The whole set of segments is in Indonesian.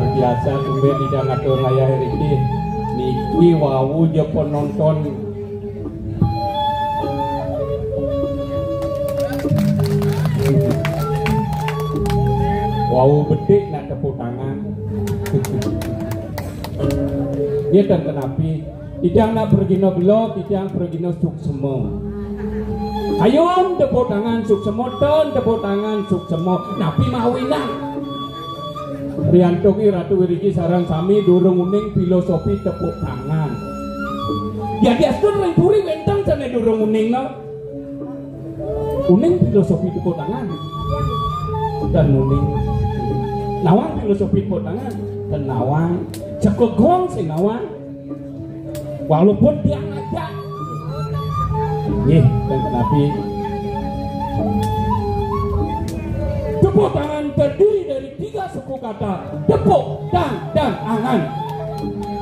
luar biasa tumben tidak ngatur raya hari ini niki wau je penonton wau bedek nak tepuk tangan dia dan kenapi tidak nak pergino belok tidak pergino suksemo ayom tepuk tangan suksemo dan tepuk tangan suksemo napi mawinan Rianto ki Ratu Wiriki sarang sami durung uning filosofi tepuk tangan ya diastun ring puri wentang sana durung uning no uning filosofi tepuk tangan dan uning nawang filosofi tepuk tangan dan nawang cekegong si nawang walaupun dia ngajak nih dan kenapi tepuk tangan terdiri dari 3 suku kata tepuk dan angan.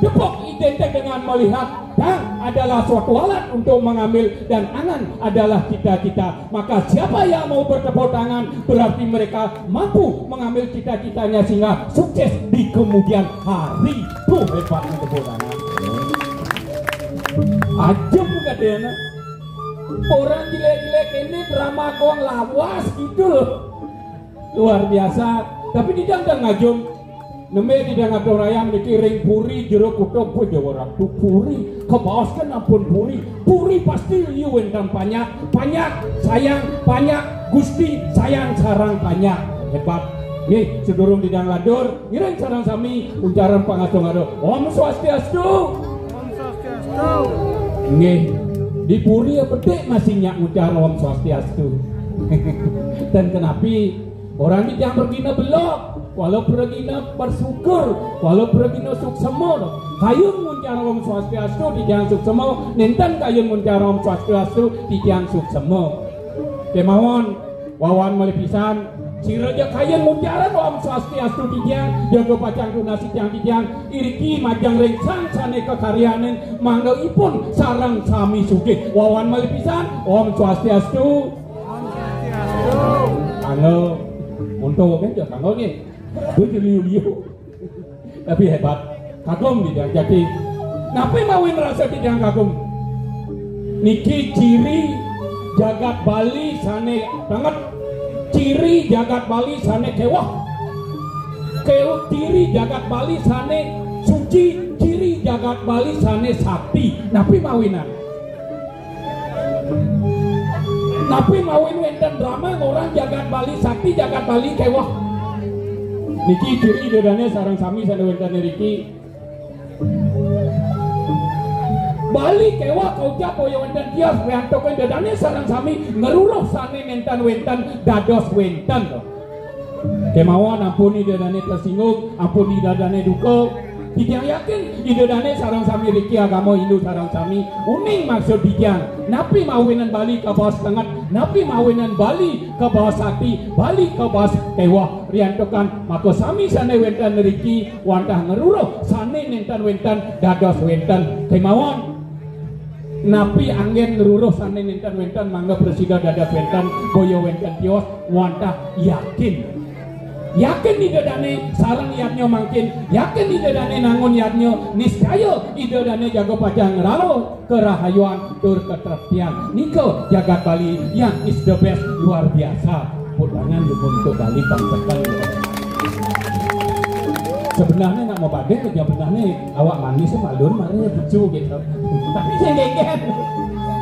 Tepuk identik dengan melihat dan adalah suatu alat untuk mengambil dan angan adalah cita-cita. Maka siapa yang mau bertepuk tangan berarti mereka mampu mengambil cita-citanya sehingga sukses di kemudian hari. Tuh hebatnya tepuk tangan. Ajem katanya. Orang gile-gile ini drama koang lawas gitu loh. Luar biasa. Tapi tidak ngajum. Neme tidak ngatur raya memiliki ring puri jeruk kutuk pun jawab tu puri kebawaskan ampun puri pasti liu dan banyak sayang banyak gusti sayang sarang banyak hebat nih sedurung tidak ngadur ireng sarang sami ucaran pangasung ado Om Swastiastu nih di puri ya bedek masih nyak ucaran Om Swastiastu dan kenapi orang tidak bergina belok walau pergina bersyukur walau pergina suksemo kayun muncara Om Swastiastu di jangan suksemo nintan kayun muncara Om Swastiastu di jangan suksemo kemawon wawan melipisan siraja kayun muncara Om Swastiastu di jangan jago pacang tunasi jangan di jangan iriki majang rengsang sane kekaryanen manggaipun sarang sami sugih wawan melipisan Om Swastiastu halo untuk kan jangan kanggo nih itu liu-liu tapi hebat kagum tidak jadi ngapain mawin rasa tidak kagum niki ciri jagat Bali sane banget ciri jagat Bali sane kewah ciri jagat Bali sane suci ciri jagat Bali sane sakti napi mawinan napi mawin wenten drama orang jagat Bali sakti jagat Bali kewah niki ciri dedane sarang sami sana wenten niki Bali kewa kau cap poyo wenten kios Rianto kan dedane sarang sami ngeruruh sane mentan wenten dados wenten kemauan ampuni dedane tersinggung ampuni dedane duka tidak yakin dedane sarang sami riki agama Hindu sarang sami uning maksud dijang napi mawinan Bali ke bawah setengah napi mawinan Bali ke bawah sakti Bali ke bawah kewah riantokan maka sami sane wenten riki wantah ngeruruh sane nentan wenten dados wenten kemauan napi angin ngeruruh sane nentan wenten mangga bersida dados wenten boyo wenten tios wantah yakin ide dane sarang yatnya makin yakin ide dane nangun yatnya niscaya ide dane jago pajang raro kerahayuan tur ketertian niko jagat Bali yang is the best luar biasa pudangan untuk Bali pangsekal sebenarnya nak mau badai kerja benarnya awak manis malun marahnya lucu gitu tapi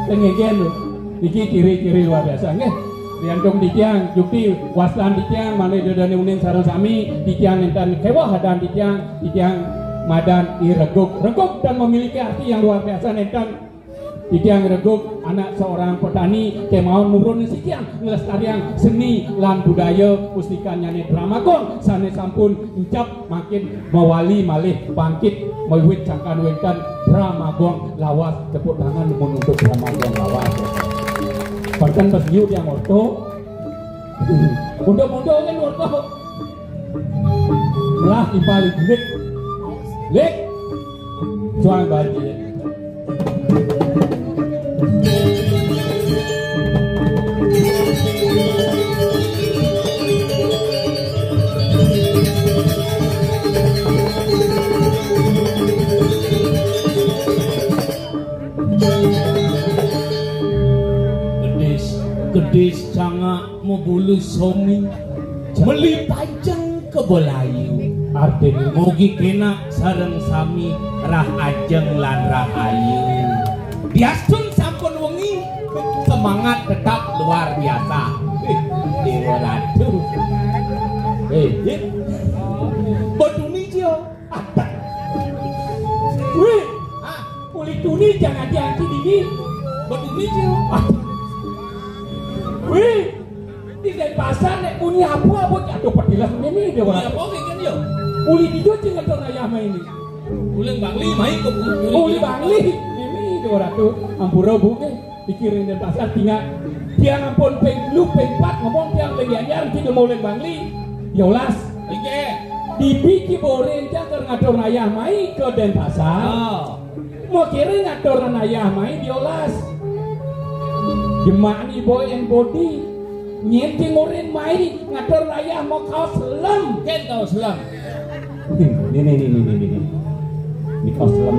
cengegen loh iki ciri-ciri luar biasa nih Riantong ditiang, jukti waslan ditiang, mana dedane uning sarang sami ditiang entan kewah dan ditiang madan ireguk dan memiliki arti yang luar biasa entan ditiang reguk anak seorang petani kemauan murun sekian ngelestarian seni lan budaya mustika nyanyi dramakon sane sampun ucap makin mewali malih bangkit mewiwit cangkan wentan dramagong lawas tepuk tangan untuk dramagong lawas bahkan pas hiu yang orto mudah-mudah kan orto lah dibalik lek jual baju Des canga mebulu somi meli panjang ke Bolayu Artinya mugi kena sareng sami rah ajeng lan rah ayu diastun sampun wengi semangat tetap luar biasa Dewa Ratu Boduni jo apa? Wih, kulit tuni jangan dianti dini. Boduni jo Wih, di pasar nek muni apa aduh padilah ini dia Uli orang. apa kan yo Uli dijo tinggal dong ayah main ini. Uleng Bangli main ke Uli bangli ini dia orang tuh ampura bu pikirin di pasar tinggal dia ngampun penglu pengpat ngomong tiang legiannya kita mau leng bangli. Yolas. Oke Dibiki boren jangan ngatur ayah main ke Denpasar. Mau kira ngatur ayah main diolas. Jemani boy and body nyenting oren main ngatur ayah mau kau selam. Ken kau selam Ini kau selam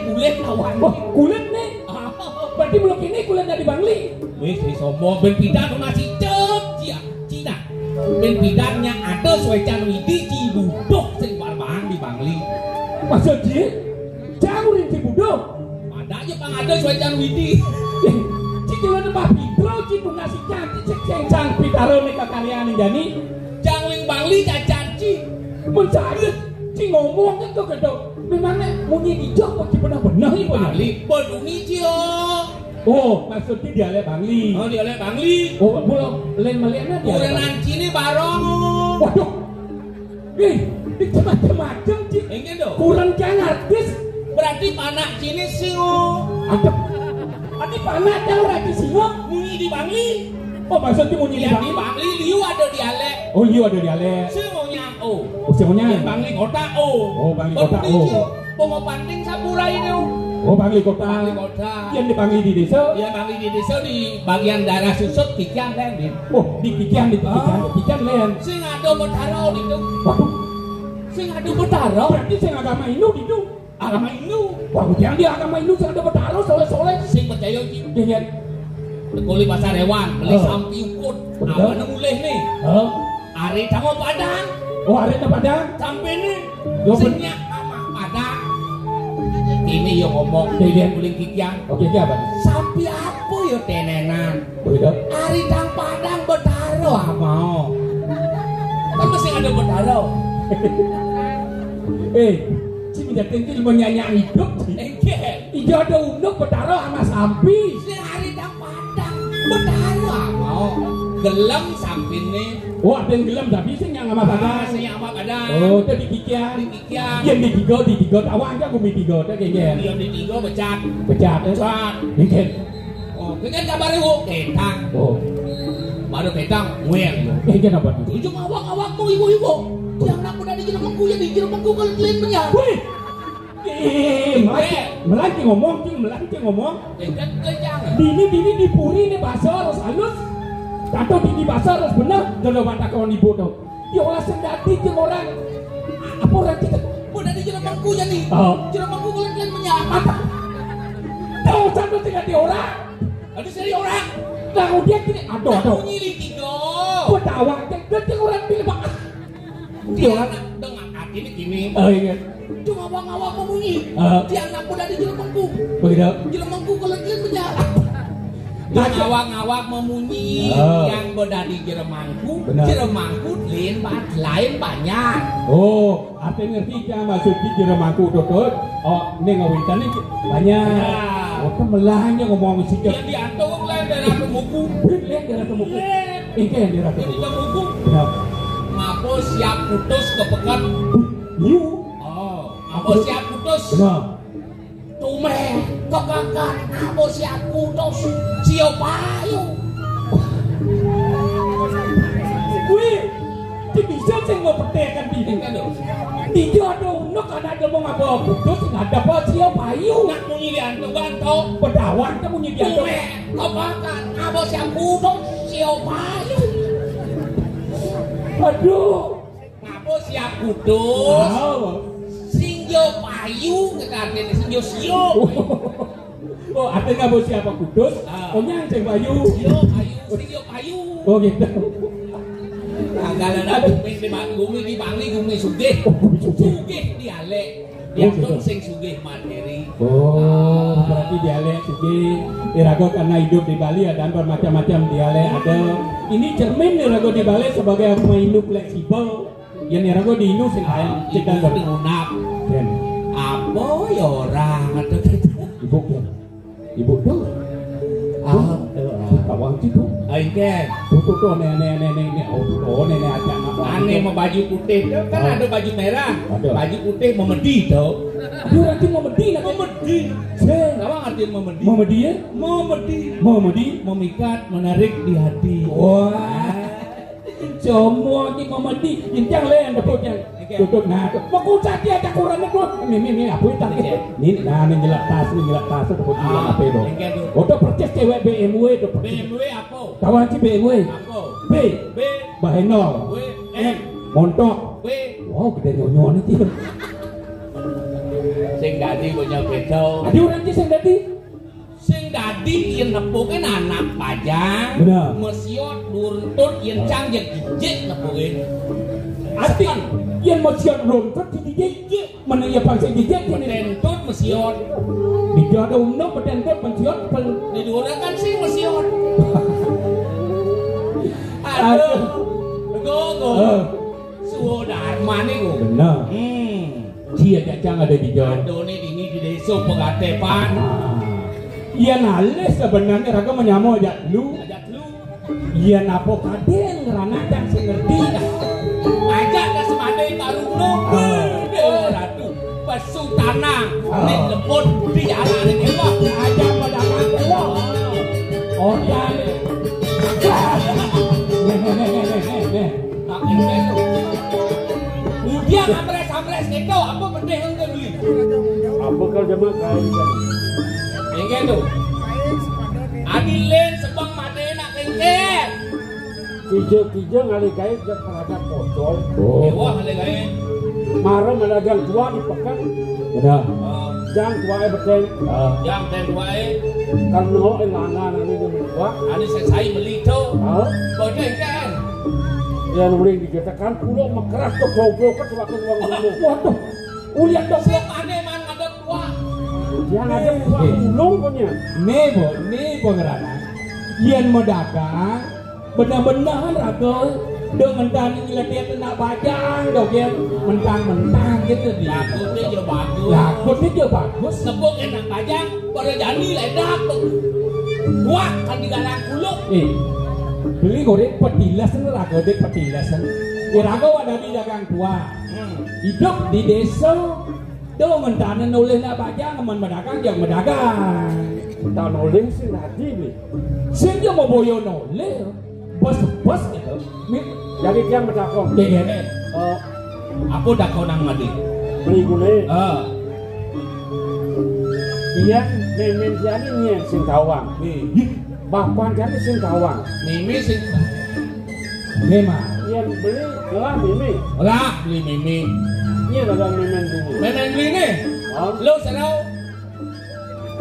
kulit kawan Oh kulit nih. Berarti belum ini kulit dari Bangli. wis sombong ben pidan masih cet Cina ben pidannya ada Suecan Widi Cibuduk sing barbang di Bangli Maksud dia jangurin si budok. ada aja pang ada Suecan Widi Cici lo nembah pitro cipu nasi cantik ceng pitaro nih kekalian jani Jangling Bangli cacanci mencari ci ngomong itu kedok memangnya munyi dijok kok ci benar-benar ini Bangli Boduni jo Oh maksudnya dialek Bangli. oh dia oleh Bangli Oh belum lain melihatnya dia kurenan cini barong waduh ini macam-macam ci enggak dong kurang jangan artis berarti panak cini sih Adi panah yang lagi singo munyi di Bangli Oh maksudnya munyi di ya Bangli di Bangli liu ada dialek Oh liu ada dialek semuanya Oh semuanya Bangli kota oh Bangli kota Pongo Panding Saburai ini Oh Bangli kota Bangli kota yang di Bangli di desa ya Bangli di desa di bagian daerah susut Kikian kan Oh di Kikian lain sing ada betaro itu Waduh sing ada betaro berarti sing agama Hindu itu agama Hindu Waduh yang di agama Hindu sing ada betaro soleh-soleh sing percaya gitu Iya Kuli pasar hewan beli sampi ukut Betul. apa mulih nih Ari sama Padang Oh hari itu Padang sampai nih Yo, singnya sama Padang ini yang ngomong Iya. guling Kikian Oke ini apa? sampai apa ya tenenan Beda Ari dang Padang betaro mau kan mesti ada betaro si minyak tinggi menyanyi hidup engke Ijo ada unduk betaro sama sampi si Ari dang Padang betaro mau gelem sampine Oh ada yang gelam tapi sing yang sama Padang sing apa Padang Oh itu di Kikian di Kikian Yang di tiga awang kan gue tiga itu kayaknya dia di tiga becat Becat Mungkin oh kan kabare wo ketang Oh baru ketang nguyang Mungkin apa? ujung awak-awakmu ibu-ibu yang nak udah di jelemaku ya di jelemaku kalian punya Wih Melati ngomong kan kejang Dini dipuri ini bahasa harus halus Tato di bahasa harus benar Jodoh mata kawan ibu tuh Diolah sendati ke orang Apa orang kita udah di jelemaku ya nih jelemaku kalian punya Apa? Tahu satu tinggal di orang ada seri orang Lalu dia gini Aduh nyili tiga Pedawang Dia orang pilih bak dia anak dengan hati ini gini Iya cuma awak-awak memunyi dia anak udah di jelemaku Begitu jelemaku kalian punya awak-awak memunyi yang berada di Jeremangku lain banyak Oh apa ngerti kan maksud di Jeremangku tutut Oh ini ngawinkan ini banyak Oh kemelahnya ngomong si yang diantung lain dari temuku Lihat dari temuku Ini yang dari temuku Kenapa? ngapo siap putus kepekat Liu ngapo siap putus Kenapa? tumeh kepekat ngapo siap putus siap payu Wih Di bisa saya mau petekan di kan lho Di jodoh nuk ada mau ngapa putus nggak ada apa siap payu nak munyi diantung bantu Pedawang kamu nyediakan tumeh kepekat ngapo siap putus siap payu Aduh ngapo siap putus Wow singyo payu kekate singyo sio Oh, artinya bos siapa kudus? Oh, nyang ceng bayu. Yo ayu. Oh, gitu. Galana bumi di Bali bumi sugih. Sugih dialek. Diatur sing sugih materi. Oh, berarti dialek sugih. Irago karena hidup di Bali ada bermacam-macam dialek ada. Ini cermin Irago di Bali sebagai pemainu fleksibel. Yang Irago di Inu sing lain cekan berunap. Ken. Apa ya orang atau Ibu Ken. Ibu tuh. Tawang itu. Ai Ken. Tuh nenek. Oh, nenek ajak apa? Aneh mau baju putih. Kan ada baju merah. Baju putih memedi tuh. Dia nanti memedi. Apa artinya memedi? Memedi ya? Memedi. Memikat, menarik di hati. Wah. Semua ni memedi. Yang lain dapat yang tutup nah. Makucat dia tak kurang itu. Mimi apa itu tadi? Ni nyelak tas dapat dia apa itu? Udah percaya cewek BMW tu. BMW apa? Kawan si BMW. Apa? B. B. Baheno. W. M. Montok. W. Wow, gede nyonyon itu. Sing dadi punya beto. Ada orang je sing dadi. Sing dadi yen nepuke anak pajang. Benar. Mesiot nuntut yen cang yen gijik nepuke. Arti yang mesiot runtut di gijik. Mana ia pangsa gijik ni? Tentut mesiot. Di jodoh umno petentut mesiot pel. Di dua kan sing mesiot. Aduh. Go. Suwo darmane go. Benar. Dia jajang ada di jauh. Aduh ni ini di desa pengatepan. Ia nales sebenarnya raga menyamu ajak lu. Ia napo kaden ngerana dan sing ngerti. Ajak ke semadai tarungno. Dewa ratu. Pesu tanah. Nek lembut di jalan ni kewa. Ajak pada kewa. Ordan. Tak ini tu. Dia amres kau apa penting engkau beli? Apa kau jema kain? Engkau tu. Adilen sebang made nak engkau. Kija ngali kain jam terhadap botol. Dewa ngali kain. Marah melagang tua di pekan. Benar. Jang tua berten. Yang ten wae. Karena elana nanti dia tua. Ani saya beli tu. Boleh kan? Yang boleh dikatakan pulau mekeras tu goblok kan waktu uang dulu. Waduh. Ulian dong. Sing ane man ada tua. Yang ada uang ulung punya. Nebo ngerana. Ian mau dagang. Benar-benar raga. Dengan tani dia kena bajang dong dia mentang gitu dia. Lakutnya juga bagus. Sepuk enak bajang. Pada jani ledak tu. Wah kan digalang kuluk. Beli goreng petilasan raga dek petilasan. Raga ada di dagang tua. Hidup di desa. Do mentana noleh nak bajang aman berdagang yang berdagang. Tak noleh sih tadi ni. Sing dia mau boyo noleh. Bos gitu. Jadi dia berdagang. Dene. Apa dak kau nang mati? Beli gulai. Dia memen jadi ni sing tawang. Bapak jadi sing tawang. Mimi sing. Memang. Yang beli lah mimi. Lah beli mimi. Ini adalah memen dulu. Memen beli ni. Lo serau.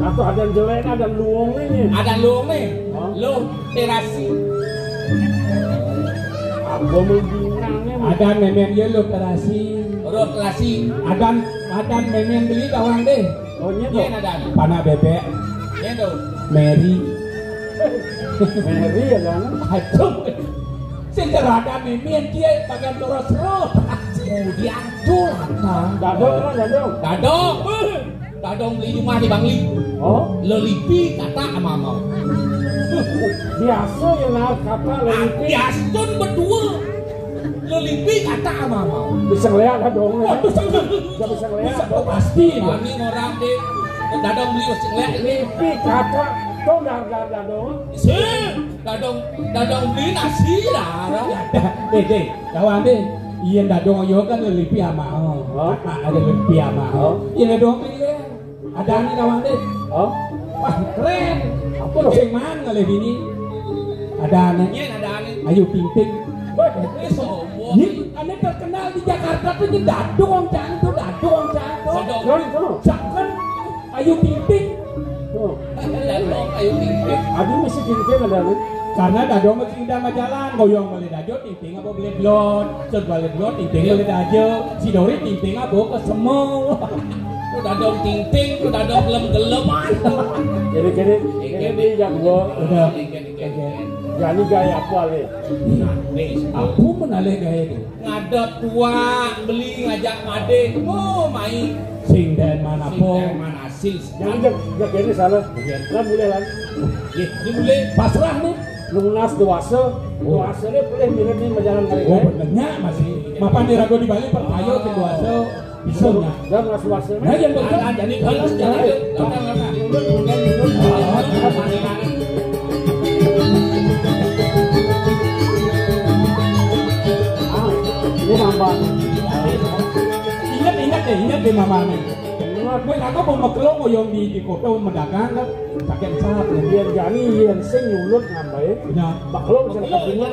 Atau ada jelek, ada luang ni. Ada luang ni. Lo terasi. Apa membinangnya? Ada memen dia lo terasi. Lo terasi. Ada memen beli kawang deh. Oh ni tu. Ada. Panah bebek. Ni tu. Mary. Mary adalah. Aduh. Senterada memen dia bagian terus. Kemudian tuh Dadong beli rumah di Bangli. Oh, Lelipi kata ama mau. Biasa yang nak kata lelipi. Biasun berdua. Lelipi kata ama mau. Bisa ngeliat dong. Bisa ngeliat dong. Pasti. Kami orang deh. Dadong beli bisa ngeliat ini. Lelipi kata. Kau dah dong. Dadong beli nasi lah. Deh, kawan deh. Iyan dadong ayo kan lelipi ama. Ada lelipi ama. Iyan dadong beli. Ada ni kawan deh. Wah keren. Apa lo sing man ngale bini? Ada ane. Ayo pinting. Ini ane terkenal di Jakarta tuh ni dadong cang tu. Jangan. Ayo pinting. Oh. Lalong ayo tingting. Adi mesti tingting ada nih. Karena dado mesti indah majalan, goyong beli dajo tingting apa beli blot, set beli blot tingting beli dajo, si Dori tingting apa ke semua. Ku dadong tingting, ku dadong gelem-geleman. Jadi yang gua Udah. jadi gaya apa le? Nah, wis Aku menalih gaya itu. ngadep tua beli ngajak ngade. Oh, main Sing dan mana sing po. mana sis. Jangan ini salah. Kan boleh lah. Nggih, ini boleh Pasrah nih. Lunas dewasa le boleh mirip nih berjalan kali. Oh benernya masih. Mapan dirago di Bali percaya ke duaso bisa nya. Dan mas dewasa. Nah yang betul. jadi halus jadi Ini nambah. Ingat deh mama nih. Gue nggak mau makelo ngoyong di kota mendagang kan, pakai sahab Biar jani yang sing nyulut ngambai. punya. Baklo bisa ketemu.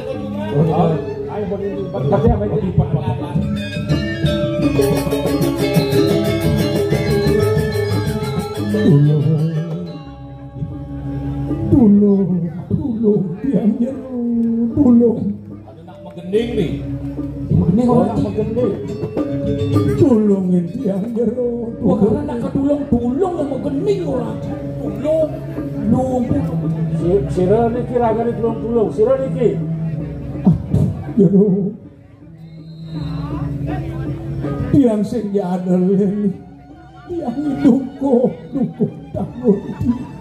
Oh, Ayo boleh berkati apa itu? Tulung, yang tulung. ada nak megending nih. Ini orang Megending. tulungin tiang jero. Wah karena nak ketulung yang mengening orang. Tulung. Sira ni kira gani tulung. Sira ni ki. Jero. Tiang sing jadel ini. Tiang duko takut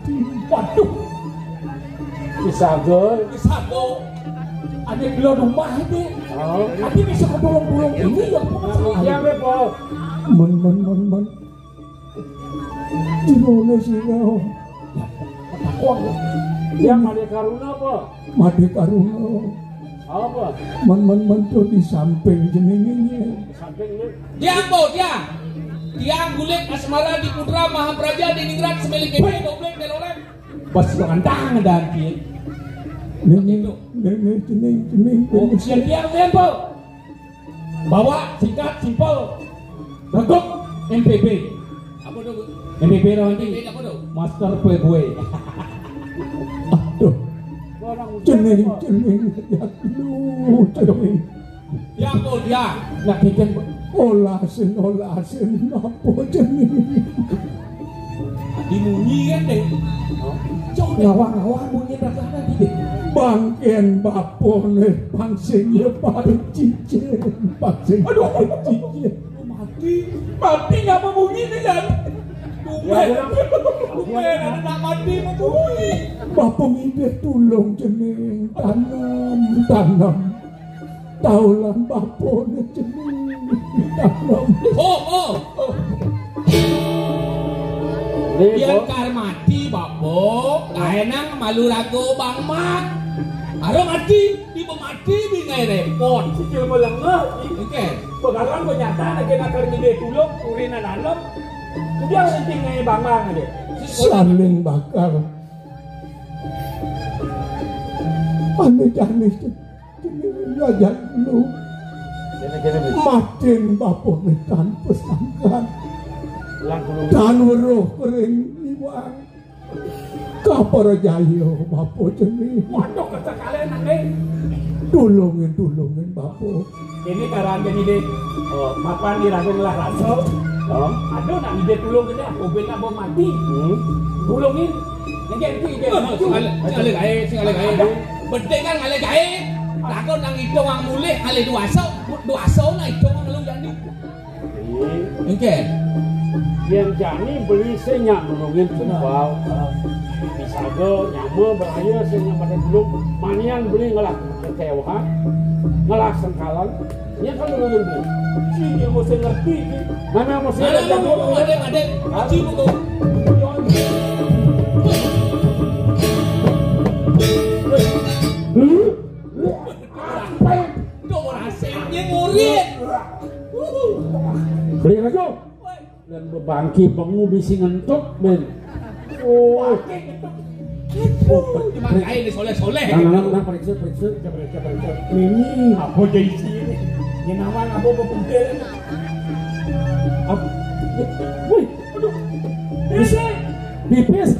di waduh. Kisago. Sago. Ada belum rumah ini. Oh. Ada bisa ketulung ini yang Yang apa? Men. Jero sira. Takut. Yang ada karuna apa? Mati karuna. Apa? Men tuh di samping jenenginya. Samping ni. Tiang po, tiang. Tiang gulik asmara di Putra Mahapraja di Ningrat semilik ini doblek delorem. Bos kandang dan ki. Jeneng. Oh, siang tiang po. Bawa singkat simpel. Reguk MPB. Apa tuh? MPB nanti. Apa tuh? Master Playboy. Aduh. Jeneng. Ya lu jeneng. Tiang po, tiang. Nak kiken olasin apa jeneng. Dimunyi kan deh. Ngawang bunyi rasanya di bangken bapone pangsing ya paling cincin pangsing aduh cincin mati nggak mau bunyi nih dan Bukan ada nak mati membunyi. bapong ide tulung jeneng tanam taulan bapone jeneng tanam Oh. Biar karmati babok, kaenang malu rago bang mat. Aro mati, di mati bingai repot. sikil melengah Oke. pengalaman nyata lagi nakar ide tulung urina dalam dia harus tinggal bangang aja saling bakar aneh ngajak lu matin bapok tanpa sangkan dan weruh kering iwang kapar jayo bapok jenis waduh kesekalian nanti tulungin bapok ini karang jadi deh mapan diragun lah raso aduh nak ide tulung kita mobil nak mau mati tulungin Singale gae. Bedeng kan ngale gae. Lakon nang idong ang mulih ngale duaso na idong ang lu jani. Oke. Yang jani beli senyak menungin tumbal. Misalnya nyama beraya senyak pada belum manian beli ngelak kecewa, ngelak sengkalan. Nya kan menungin beli. Sini mesti ngerti. Mana mesti ngerti. Ada. Aji buku. Rasanya ngurit. Beli aja. Dan bebangki pengu bisi ngentuk ben. Oh. Makanya ini soleh-soleh. Nah, periksa. ini apa jadi sini ini nama apa penting woi aduh ini Pipis.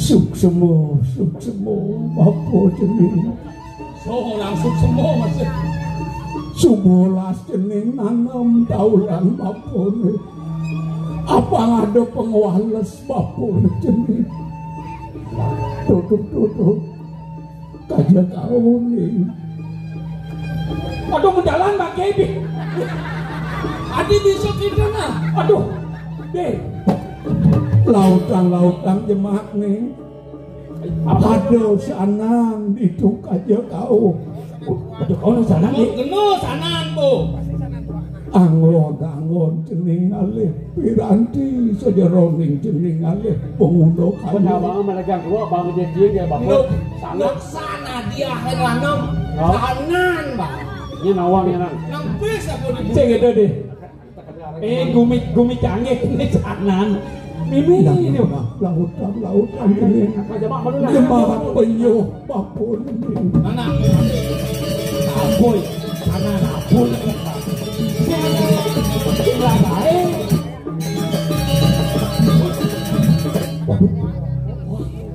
Suk semo apa jeneng? So langsung semua masih. 11 jeneng nanem taulan bapone. Apa ada pengwales bapone jeneng? Tutup kaja kau nih. Aduh mendalan Mbak Kebi. Adi besok itu nah. Aduh, deh. Lautan jemaat nih. Aduh sanang itu kaja kau. Aduh kau sanang nih. Kena sanang bu. Angon jeneng alih piranti sejeroning jeneng alih pengundo kayu. Penawang mereka gua bang dia bapak. Sana dia heranong. Sanan bang. Ini nawang ya nang. Nang bisa aku di. Cek itu deh. Gumi canggih ini sanan. Mimi ini lautan ini. Jemaat penyu papun ini. Mana? Aboy, sana aboy.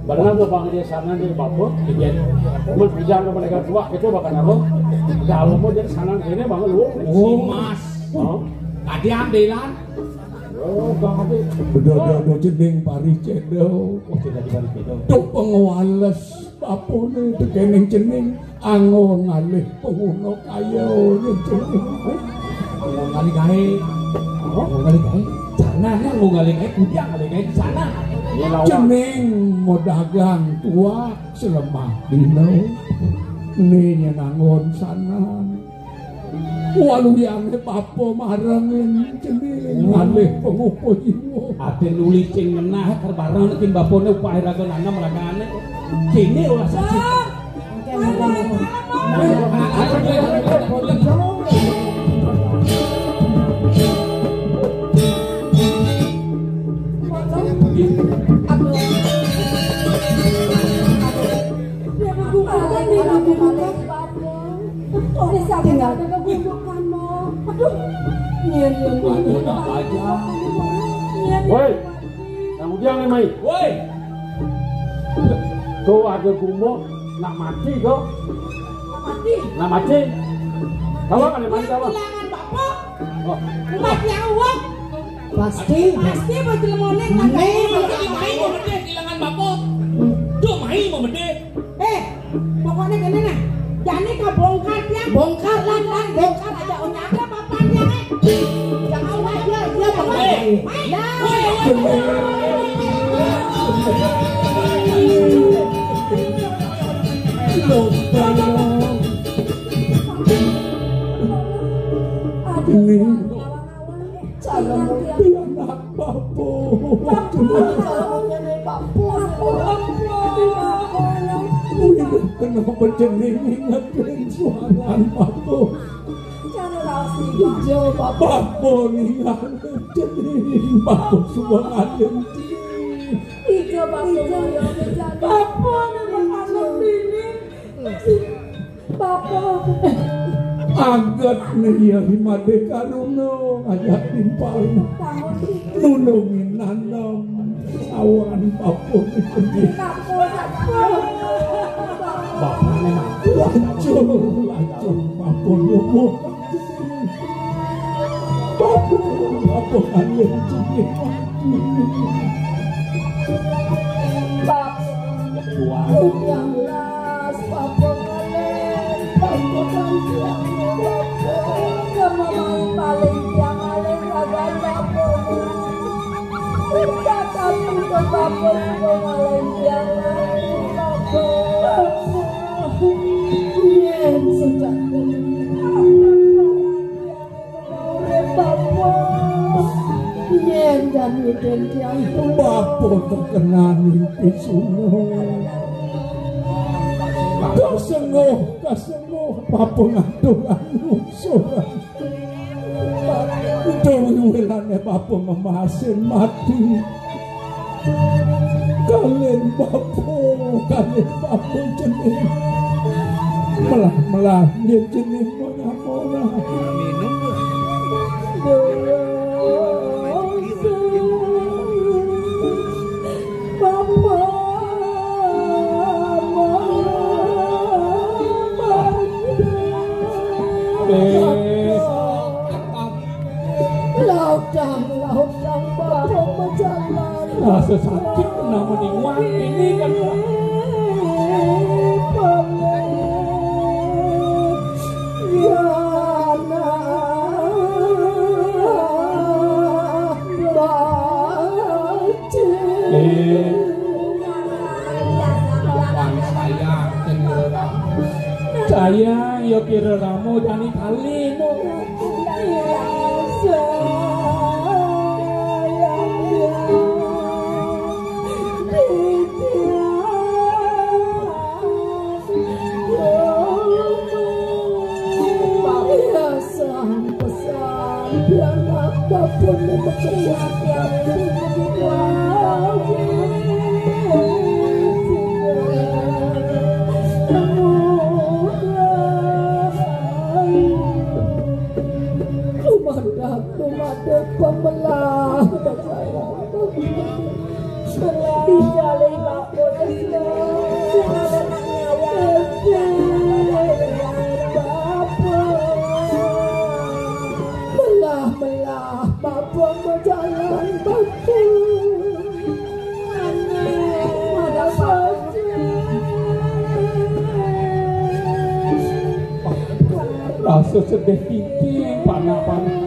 Benar tuh bang dia sana di bapak. Mun bijang ke mereka tua itu bakal naruh. Kalau mau jadi sana ini bang lu. Oh mas. Tadi ambilan. Oh bang ade. Udah jeneng Paricedo. Oh tidak di Paricedo. Tuh pengwales papune tekening jeneng angon ngalih penguno kayu jeneng. Ngali gawe. Ngali gawe. Sana yang mau ngali gawe kujang ngali gawe di sana. Jeneng mau dagang tua selemah dino. Nih nangon sana. Waluyane papo marengin jeneng ngalih pengupo jiwa. Ade nuli cing menah kerbarang cing bapone upah raga nanam ragane. Kene olah saksi. Woi, yang ujang nih Mai. Woi, kau ada gumo nak mati kau? Nak mati? Kalau kan mati kalau? Oh, mati awak. Pasti mau teleponin kan? main mau mede kehilangan bapak. Duh main mau mede. Pokoknya gini nah. Jadi kau bongkar bongkar aja onyaknya bapaknya jangan aja dia bongkar. Ini calon anak bapo. Ini kenapa jeneng ingetin suaran Bapo? Cara rasih Iya Bapo ingetin jeneng Bapo suaran Ika Bapo Bapo memang anak ini Bapo Agat nih ya Made Karuno ajak timpal nulungin nanam sawan Bapo ini Bapo memang lancur Bapo lupa Bapo kalian cengih Bapo yang las Bapo kalian Bapo kalian Bapo main paling yang alih kagan Bapo kita tapi ke Bapo main yang Bapo Yen sejak Bapo Yen dan iden yang Bapo terkena mimpi suno Kasengoh Bapo ngatur surah Dewi wilane Bapo memasin mati Kalian Bapo jenis Melah dia jenis mona Lautang Bapo berjalan rasa sakit nama niwang ini kan saya yo kira ramu jani kali no Pembelah Dijali Bapo Belah Bapo berjalan Bapo ada rasa sedih tinggi panah-panah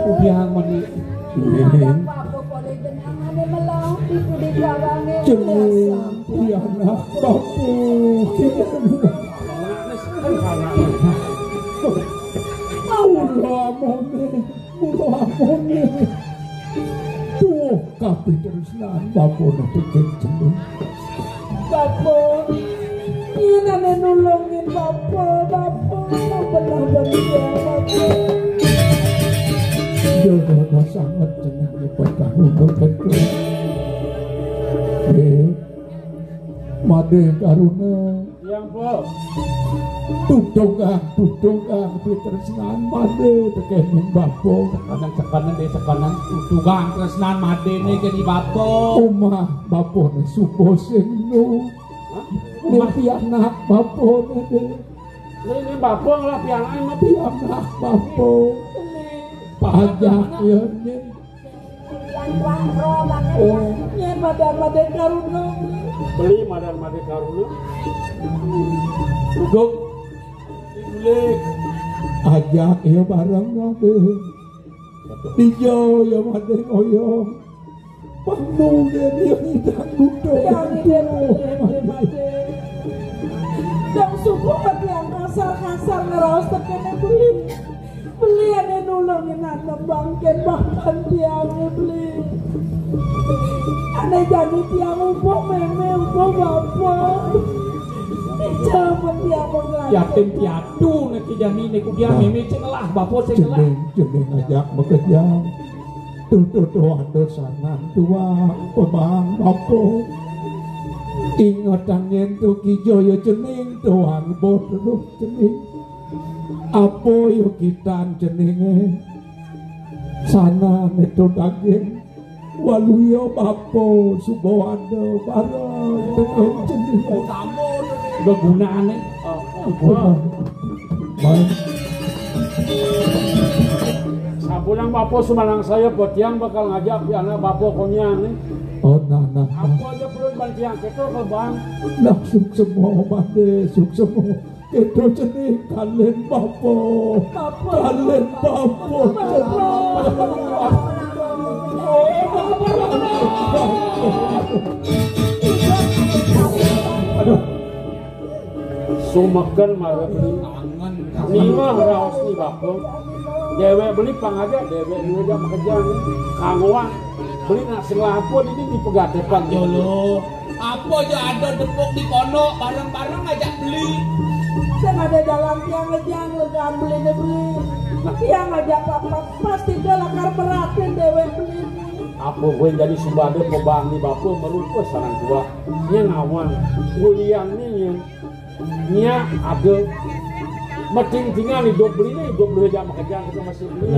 ubiang mani jeneng pianak Bapo Ulamone tuh kabeh terusnan Bapo nepikir jeneng Bapo ini nulungin Bapo benar-benar Jodoh sangat jeneng dipatah untuk kedua Made Karuna yang bos tutunggang tresnan Made tekening Bapo sekanan tutunggang tresnan Made ne ke di Bapo omah Bapo ne supo seno pianak Bapo ne ini Bapo lah pianak pianak Bapo pajak ya Madar Karuna beli Madar Karuna Dugong Ibulik ajak ya barang Made Dijo ya Made koyo penuh dia hidang duduk yang suku yang kasar ngerawas tekene beli ada nulungin anak bangkit bahkan dia beli Ane jadi tiang umpuk meme umpuk bapak. Jangan tiang mengelak. Yatim piatu nek jani nek dia meme cengelah bapo cengelah. Jeneng ngajak bekerja. Tuh dosangan tua pemang bapo. Ingatan yentu kijoyo jeneng doang bodoh jeneng. Apo yo kitan jenenge. Sana metu daging. Waluyo bapo suboando barang dengan jeneng. Kamu Begunaane. Baik. Sabulang bapo sumalang saya potiang bakal ngajak di anak bapo konyang nih. Oh nah. Aku aja perlu bantiang keto ke bang. Langsung semua bade semua. Itu jenis kalian bapo. Kalian bapo. Aduh. Sumakan marah beli. Nima raos nih bapo. Dewe beli pangaja, dewe dua jam kerja nih. Kangwa beli nasi lapun ini di pegadepan Jolo. Apa aja ada depok di kono bareng-bareng ngajak beli. Saya ada jalan tiang ngejang legaan beli beli. Tiang ngajak papa pasti dia lakar beratin dewe beli. Apa gue jadi sumbade pebang nih bapo merupa sarang tua. Nya ngawan kuliah nih nya ada meting tinggal hidup beli nih hidup beli jam kerja kita masih beli.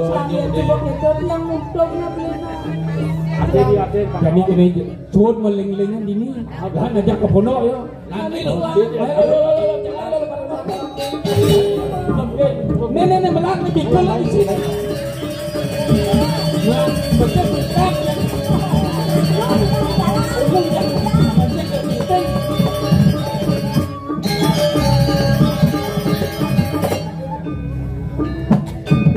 Saya coba itu tiang mudoknya beli. Hati-hati Jadi kene cuut meling-lingan dini. Dan ajak ke pondok yo. Nenek melang lebih kalau di sini. Nah, betul